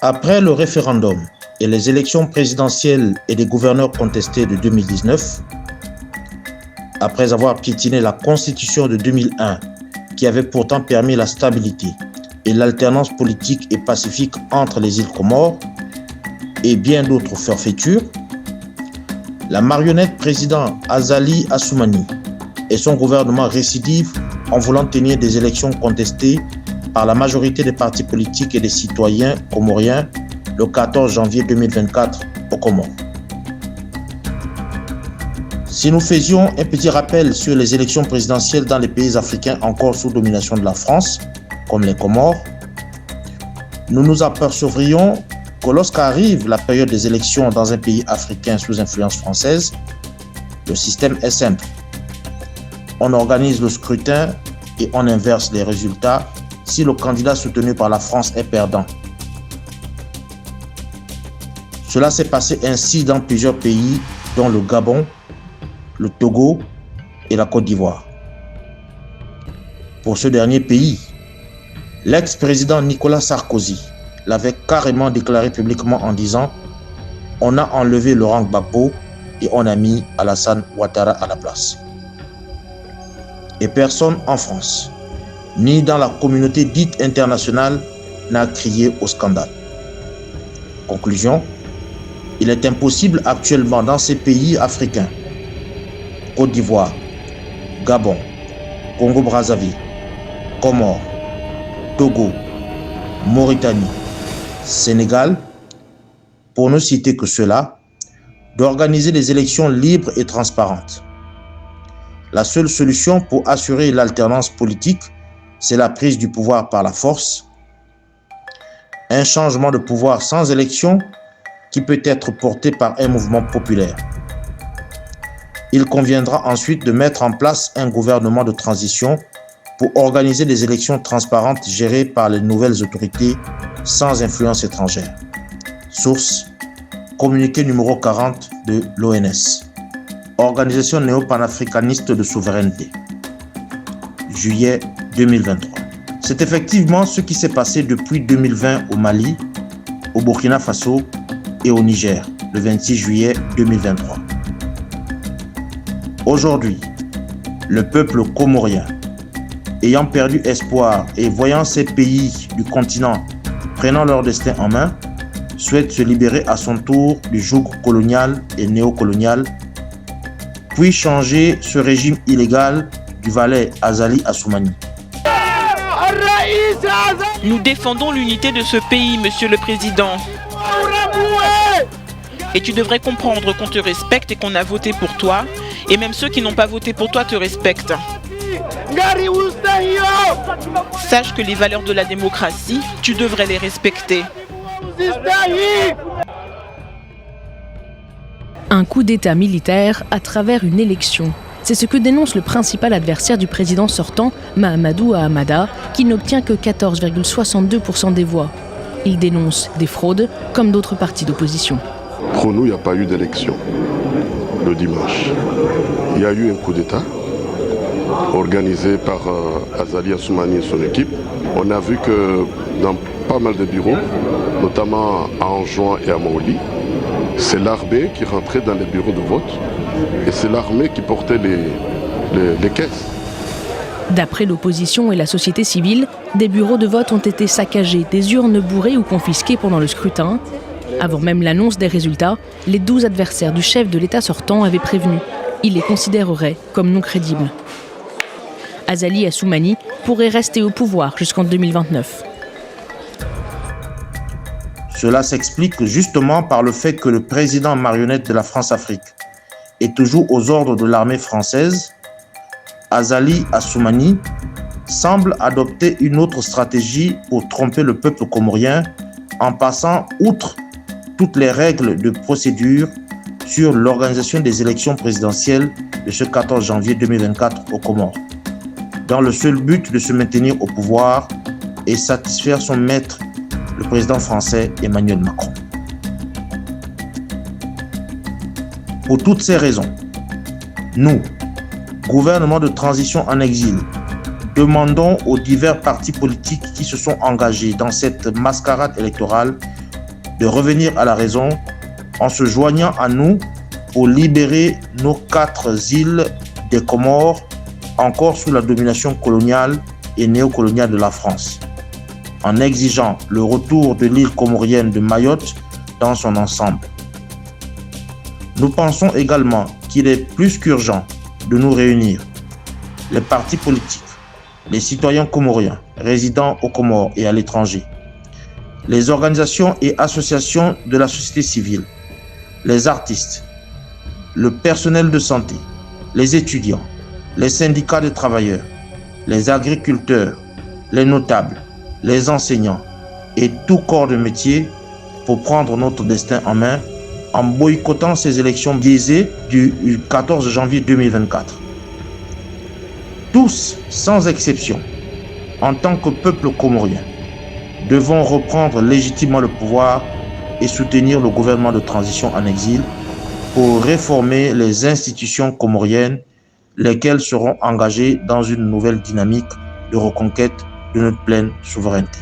Après le référendum et les élections présidentielles et des gouverneurs contestés de 2019, après avoir piétiné la Constitution de 2001, qui avait pourtant permis la stabilité et l'alternance politique et pacifique entre les îles Comores, et bien d'autres forfaitures, la marionnette président Azali Assoumani et son gouvernement récidivent en voulant tenir des élections contestées par la majorité des partis politiques et des citoyens comoriens le 14 janvier 2024 aux Comores. Si nous faisions un petit rappel sur les élections présidentielles dans les pays africains encore sous domination de la France, comme les Comores, nous nous apercevrions que lorsqu'arrive la période des élections dans un pays africain sous influence française, le système est simple. On organise le scrutin et on inverse les résultats si le candidat soutenu par la France est perdant. Cela s'est passé ainsi dans plusieurs pays, dont le Gabon, le Togo et la Côte d'Ivoire. Pour ce dernier pays, l'ex-président Nicolas Sarkozy l'avait carrément déclaré publiquement en disant « On a enlevé Laurent Gbagbo et on a mis Alassane Ouattara à la place ». Et personne en France, ni dans la communauté dite internationale, n'a crié au scandale. Conclusion, il est impossible actuellement dans ces pays africains, Côte d'Ivoire, Gabon, Congo-Brazzaville, Comores, Togo, Mauritanie, Sénégal, pour ne citer que cela, d'organiser des élections libres et transparentes. La seule solution pour assurer l'alternance politique, c'est la prise du pouvoir par la force, un changement de pouvoir sans élection qui peut être porté par un mouvement populaire. Il conviendra ensuite de mettre en place un gouvernement de transition pour organiser des élections transparentes gérées par les nouvelles autorités sans influence étrangère. Source, communiqué numéro 40 de l'ONS. Organisation néo-panafricaniste de souveraineté. Juillet 2023. C'est effectivement ce qui s'est passé depuis 2020 au Mali, au Burkina Faso et au Niger, le 26 juillet 2023. Aujourd'hui, le peuple comorien, ayant perdu espoir et voyant ces pays du continent prenant leur destin en main, souhaite se libérer à son tour du joug colonial et néocolonial, puis changer ce régime illégal du valet Azali Assoumani. Nous défendons l'unité de ce pays, Monsieur le Président. Et tu devrais comprendre qu'on te respecte et qu'on a voté pour toi. Et même ceux qui n'ont pas voté pour toi te respectent. Sache que les valeurs de la démocratie, tu devrais les respecter. Un coup d'État militaire à travers une élection. C'est ce que dénonce le principal adversaire du président sortant, Mahamadou Ahamada, qui n'obtient que 14,62% des voix. Il dénonce des fraudes, comme d'autres partis d'opposition. Pour nous, il n'y a pas eu d'élection le dimanche. Il y a eu un coup d'État organisé par Azali Assoumani et son équipe. On a vu que dans pas mal de bureaux, notamment à Anjouan et à Maoli, c'est l'armée qui rentrait dans les bureaux de vote et c'est l'armée qui portait les caisses. D'après l'opposition et la société civile, des bureaux de vote ont été saccagés, des urnes bourrées ou confisquées pendant le scrutin. Avant même l'annonce des résultats, les 12 adversaires du chef de l'État sortant avaient prévenu. Il les considérerait comme non crédibles. Azali Assoumani pourrait rester au pouvoir jusqu'en 2029. Cela s'explique justement par le fait que le président marionnette de la France-Afrique est toujours aux ordres de l'armée française. Azali Assoumani semble adopter une autre stratégie pour tromper le peuple comorien en passant outre toutes les règles de procédure sur l'organisation des élections présidentielles de ce 14 janvier 2024 aux Comores, dans le seul but de se maintenir au pouvoir et satisfaire son maître, le président français Emmanuel Macron. Pour toutes ces raisons, nous, gouvernement de transition en exil, demandons aux divers partis politiques qui se sont engagés dans cette mascarade électorale de revenir à la raison en se joignant à nous pour libérer nos 4 îles des Comores, encore sous la domination coloniale et néocoloniale de la France, en exigeant le retour de l'île comorienne de Mayotte dans son ensemble. Nous pensons également qu'il est plus qu'urgent de nous réunir, les partis politiques, les citoyens comoriens résidant aux Comores et à l'étranger, les organisations et associations de la société civile, les artistes, le personnel de santé, les étudiants, les syndicats de travailleurs, les agriculteurs, les notables, les enseignants et tout corps de métier pour prendre notre destin en main en boycottant ces élections biaisées du 14 janvier 2024. Tous, sans exception, en tant que peuple comorien, devons reprendre légitimement le pouvoir et soutenir le gouvernement de transition en exil pour réformer les institutions comoriennes, lesquelles seront engagées dans une nouvelle dynamique de reconquête de notre pleine souveraineté.